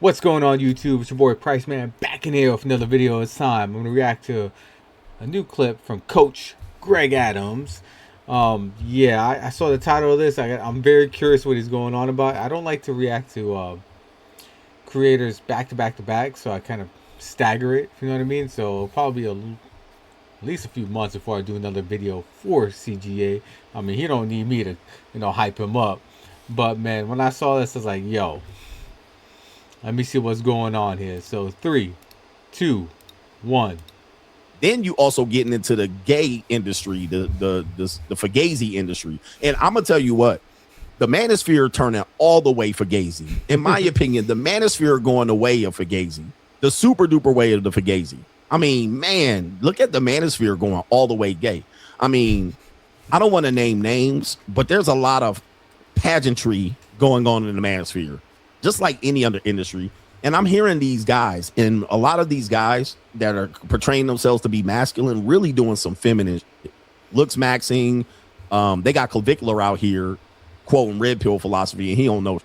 What's going on YouTube? It's your boy Price Man back in here with another video. It's time. I'm going to react to a new clip from Coach Greg Adams. I saw the title of this. I'm very curious what he's going on about. I don't like to react to creators back to back to back, so I kind of stagger it, if you know what I mean. So it'll probably be at least a few months before I do another video for CGA. I mean, he don't need me to, hype him up. But man, when I saw this, I was like, yo, let me see what's going on here. So 3, 2, 1. Then you also getting into the gay industry, the fugazi industry. And I'm gonna tell you what, the manosphere turning all the way fugazi. In my opinion, the manosphere going the way of fugazi, the super duper way of the fugazi. I mean, man, look at the manosphere going all the way gay. I mean, I don't want to name names, but there's a lot of pageantry going on in the manosphere, just like any other industry. And I'm hearing these guys, and a lot of these guys that are portraying themselves to be masculine, really doing some feminine shit. Looks maxing. They got Clavicular out here quoting red pill philosophy, and he don't know.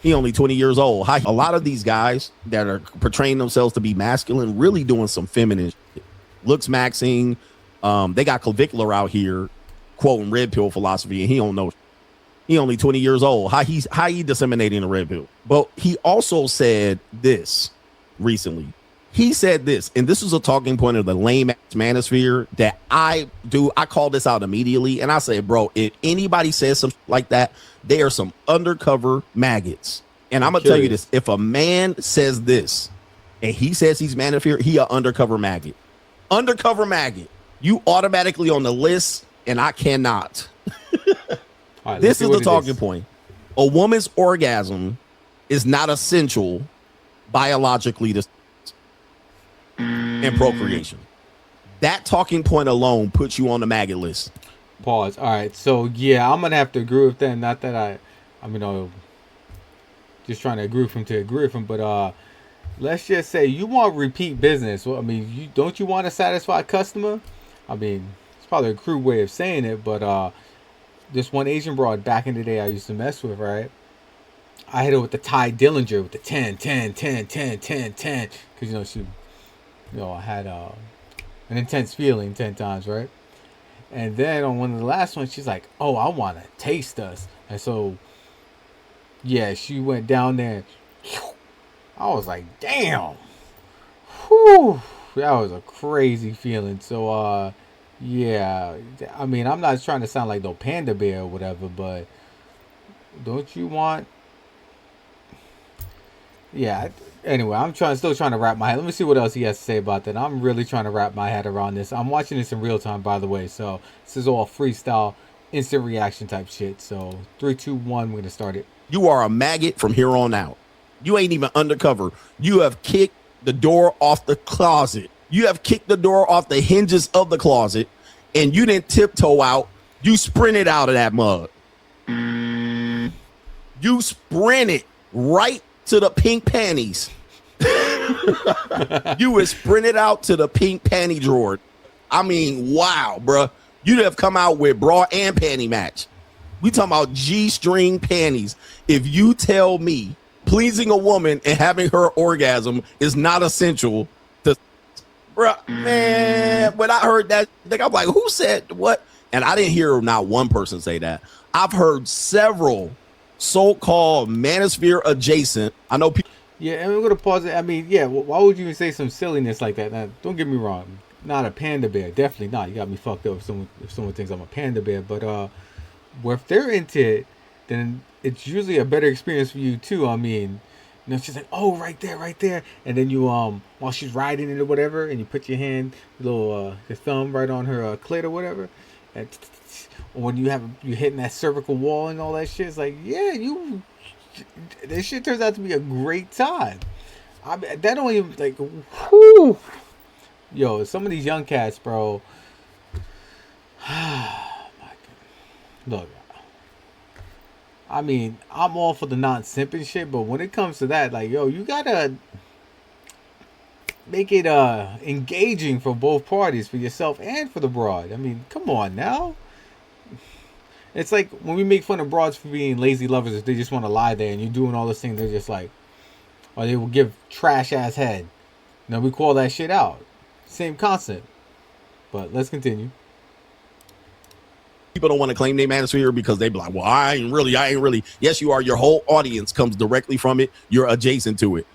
He only 20 years old. A lot of these guys that are portraying themselves to be masculine, really doing some feminine shit. Looks maxing. They got Clavicular out here quoting red pill philosophy, and he don't know. He only 20 years old. How he disseminating the red pill? But he also said this recently. He said this, and this is a talking point of the lame ass manosphere that I call this out immediately, and I say, bro, if anybody says something like that, they are some undercover maggots. And I'm gonna tell you this: if a man says this, and he says he's manosphere, he an undercover maggot. Undercover maggot. You automatically on the list, and I cannot. Right, this is the talking point. A woman's orgasm is not essential biologically to and procreation. That talking point alone puts you on the maggot list. Pause. All right. So yeah, I'm gonna have to agree with that. Not that I'm just trying to agree with him to agree with him, but let's just say you want repeat business. Well, I mean, don't you want a satisfied customer? I mean, it's probably a crude way of saying it, but this one Asian broad back in the day I used to mess with, right? I hit her with the Ty Dillinger with the 10, 10, 10, 10, 10, 10. Because, she, I had an intense feeling 10 times, right? And then on one of the last ones, she's like, oh, I want to taste us. And so, yeah, she went down there. I was like, damn. Whew. That was a crazy feeling. So, yeah, I mean, I'm not trying to sound like no panda bear or whatever, but don't you want? Yeah. Anyway, I'm still trying to wrap my head. Let me see what else he has to say about that. I'm really trying to wrap my head around this. I'm watching this in real time, by the way. So this is all freestyle, instant reaction type shit. So 3, 2, 1, we're gonna start it. You are a maggot from here on out. You ain't even undercover. You have kicked the door off the closet. You have kicked the door off the hinges of the closet, and you didn't tiptoe out. You sprinted out of that mug. You sprinted right to the pink panties. You was sprinted out to the pink panty drawer. I mean, wow, bruh. You'd have come out with bra and panty match. We talking about G-string panties. If you tell me pleasing a woman and having her orgasm is not essential, man, when I heard that, I'm like, who said what? And I didn't hear not one person say that. I've heard several so-called manosphere adjacent. I know people. Yeah, and we're gonna pause it. I mean, yeah, why would you even say some silliness like that? Now, don't get me wrong, not a panda bear, definitely not. You got me fucked up if someone thinks I'm a panda bear. But if they're into it, then it's usually a better experience for you too. I mean. She's like, oh, right there, and then you while she's riding it or whatever, and you put your hand, your thumb right on her clit or whatever, and when you're hitting that cervical wall and all that shit, it's like, yeah, this shit turns out to be a great time. I mean, that don't even like, whew. Yo, some of these young cats, bro. Look. I mean, I'm all for the non-simping shit, but when it comes to that, like, yo, you gotta make it engaging for both parties, for yourself and for the broad. I mean, come on now. It's like when we make fun of broads for being lazy lovers, if they just want to lie there and you're doing all this thing, they're just like, or they will give trash ass head. Now we call that shit out. Same concept. But let's continue. People don't want to claim their manosphere because they be like, well, I ain't really. Yes, you are. Your whole audience comes directly from it. You're adjacent to it.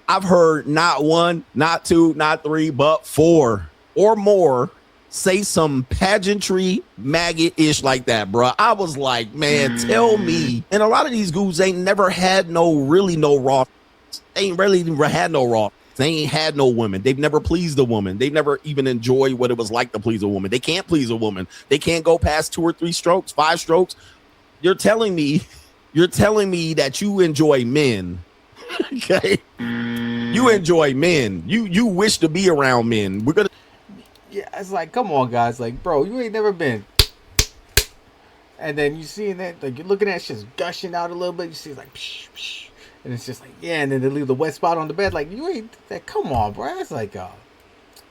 I've heard not one, not two, not three, but 4 or more say some pageantry maggot-ish like that, bro. I was like, man, tell me. And a lot of these goons ain't never had no raw. They ain't really had no raw. They ain't had no women. They've never pleased a woman. They've never even enjoyed what it was like to please a woman. They can't please a woman. They can't go past 2 or 3 strokes, 5 strokes. You're telling me that you enjoy men. Okay. You enjoy men. You wish to be around men. We're gonna. Yeah, it's like, come on, guys. Like, bro, you ain't never been. And then you seeing that, like, you're looking at shit's gushing out a little bit. You see, it's like, psh, psh. And it's just like, yeah. And then they leave the wet spot on the bed. Like, you ain't. Like, come on, bro. It's like,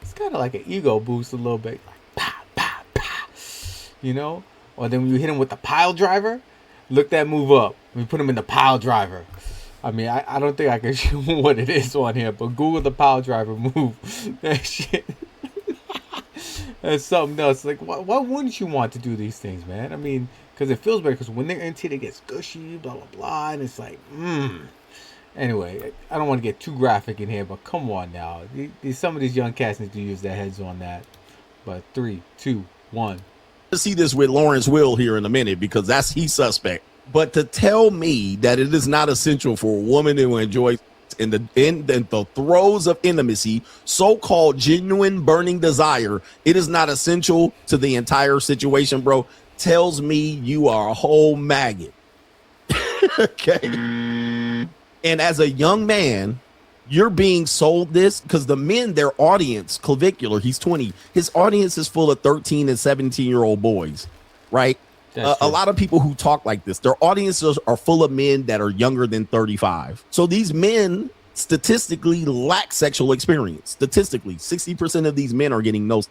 it's kind of like an ego boost a little bit. Like, pa, pa, pa. You know? Or then when you hit him with the pile driver, look that move up. We put him in the pile driver. I mean, I don't think I can show what it is on here, but Google the pile driver move. That shit. That's something else. Like, why wouldn't you want to do these things, man? I mean, because it feels better. Because when they're into it, it gets gushy, blah, blah, blah. And it's like, Anyway, I don't want to get too graphic in here, but come on now. Some of these young cats need to use their heads on that. But 3, 2, 1. To see this with Lawrence Will here in a minute because he's suspect. But to tell me that it is not essential for a woman to enjoy in the throes of intimacy, so-called genuine burning desire, it is not essential to the entire situation, bro, tells me you are a whole maggot. Okay. And as a young man, you're being sold this because the men, their audience, Clavicular, he's 20. His audience is full of 13 and 17-year-old boys, right? A lot of people who talk like this, their audiences are full of men that are younger than 35. So these men statistically lack sexual experience. Statistically, 60% of these men are getting no,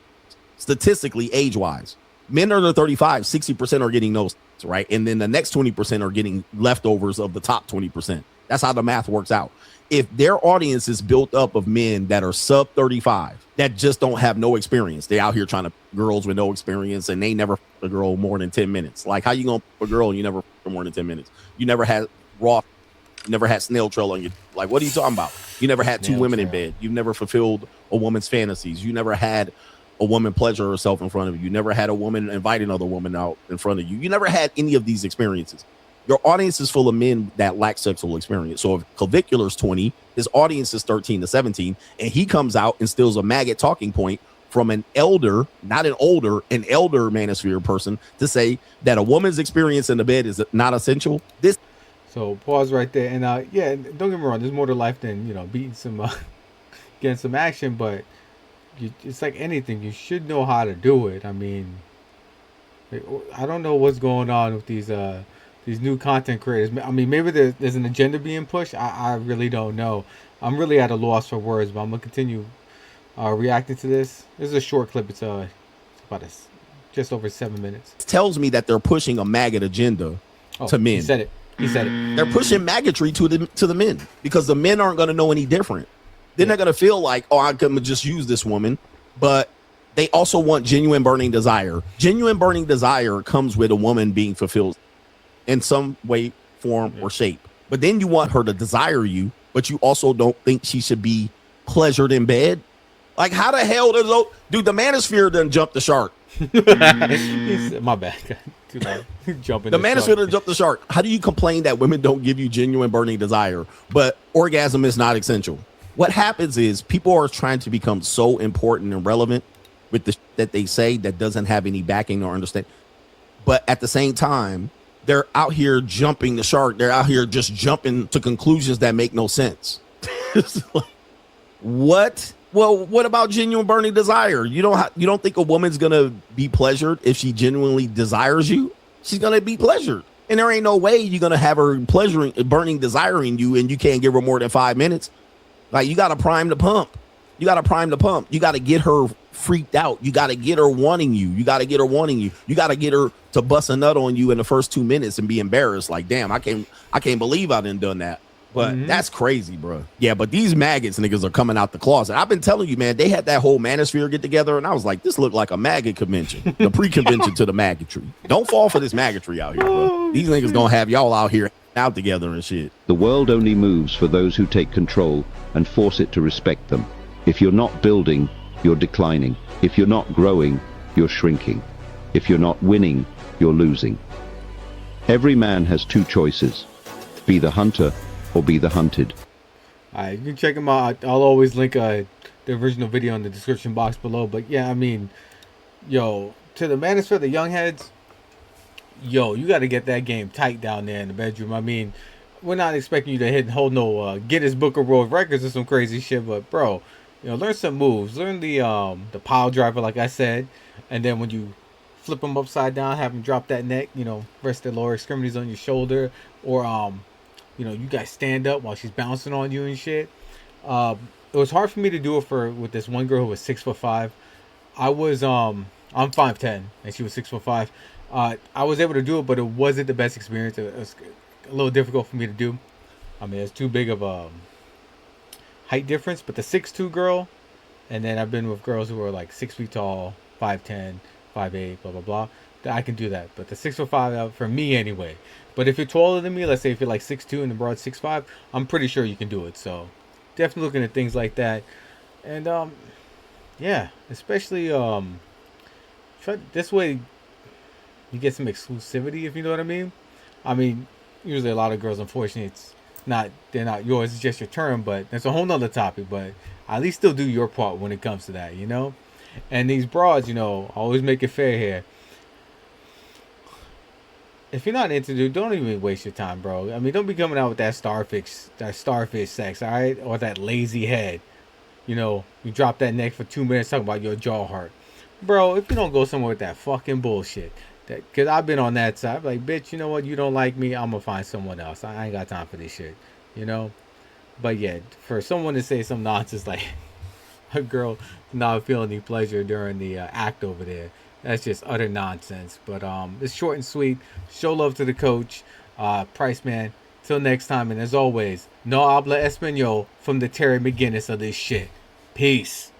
statistically, age-wise. Men under 35, 60% are getting no, right? And then the next 20% are getting leftovers of the top 20%. That's how the math works out. If their audience is built up of men that are sub 35 that just don't have no experience, they out here trying to girls with no experience and they never a girl more than 10 minutes. Like, how you gonna a girl and you never for more than 10 minutes? You never had raw, you never had snail trail on you. Like, what are you talking about? You never had 2 women in bed. You've never fulfilled a woman's fantasies. You never had a woman pleasure herself in front of you. You never had a woman invite another woman out in front of you. You never had any of these experiences. Your audience is full of men that lack sexual experience. So if Clavicular's 20, his audience is 13 to 17, and he comes out and steals a maggot talking point from an elder, not an older, an elder manosphere person to say that a woman's experience in the bed is not essential. So pause right there. And yeah, don't get me wrong. There's more to life than, beating some, getting some action. But it's like anything. You should know how to do it. I mean, I don't know what's going on with these new content creators. I mean, maybe there's an agenda being pushed. I really don't know. I'm really at a loss for words, but I'm going to continue reacting to this. This is a short clip. It's about just over 7 minutes. It tells me that they're pushing a maggot agenda to men. He said it. They're pushing maggotry to the men because the men aren't going to know any different. They're not going to feel like, oh, I can just use this woman. But they also want genuine burning desire. Genuine burning desire comes with a woman being fulfilled in some way, form, or shape. But then you want her to desire you, but you also don't think she should be pleasured in bed. Like, how the hell does dude? The manosphere done jump the shark. My bad. Jumping the manosphere done jump the shark. How do you complain that women don't give you genuine burning desire, but orgasm is not essential? What happens is people are trying to become so important and relevant with the that they say that doesn't have any backing or understand. But at the same time, they're out here jumping the shark. They're out here just jumping to conclusions that make no sense. Like, what? Well, what about genuine burning desire? You don't think a woman's gonna be pleasured if she genuinely desires you? She's gonna be pleasured, and there ain't no way you're gonna have her burning, desiring you, and you can't give her more than 5 minutes. Like, you gotta prime the pump. You gotta get her freaked out. You gotta get her wanting you. You gotta get her to bust a nut on you in the first 2 minutes and be embarrassed. Like, damn, I can't believe I done that. But that's crazy, bro. Yeah, but these maggots niggas are coming out the closet. I've been telling you, man, they had that whole manosphere get together, and I was like, this looked like a maggot convention, the pre-convention to the maggotry. Don't fall for this maggotry out here, bro. These niggas gonna have y'all out here out together and shit. The world only moves for those who take control and force it to respect them. If you're not building, you're declining. If you're not growing, you're shrinking. If you're not winning, you're losing. Every man has two choices: be the hunter or be the hunted. Alright, you can check them out. I'll always link the original video in the description box below. But yeah, I mean, yo, to the manosphere, the young heads, yo, you got to get that game tight down there in the bedroom. I mean, we're not expecting you to hold no Guinness Book of World Records or some crazy shit, but bro, you know, learn some moves. Learn the pile driver, like I said, and then when you flip them upside down, have them drop that neck, you know, rest their lower extremities on your shoulder, or you know, you guys stand up while she's bouncing on you and shit. It was hard for me to do it with this one girl who was 6'5". I was I'm 5'10" and she was 6'5". I was able to do it, but it wasn't the best experience. It was a little difficult for me to do. I mean, it's too big of a height difference. But the 6'2" girl, and then I've been with girls who are like 6 feet tall, 5'10", 5'8", blah blah blah. I can do that. But the 6'5" for me anyway. But if you're taller than me, let's say if you're like 6'2" and the broad 6'5", I'm pretty sure you can do it. So definitely looking at things like that. And yeah, especially try this way you get some exclusivity, if you know what I mean. I mean, usually a lot of girls, unfortunately, they're not yours, it's just your turn, but that's a whole nother topic. But at least still do your part when it comes to that, you know. And these broads, you know, always make it fair here. If you're not into it, don't even waste your time, bro. I mean, don't be coming out with that starfish sex, all right? Or that lazy head. You know, you drop that neck for 2 minutes talking about your jaw hurt. Bro, if you don't go somewhere with that fucking bullshit. Because I've been on that side. Like, bitch, you know what? You don't like me, I'm going to find someone else. I ain't got time for this shit, you know? But yeah, for someone to say some nonsense like a girl not feeling any pleasure during the act over there, that's just utter nonsense. But it's short and sweet. Show love to the coach, Price Man. Till next time, and as always, no habla español from the Terry McGinnis of this shit. Peace.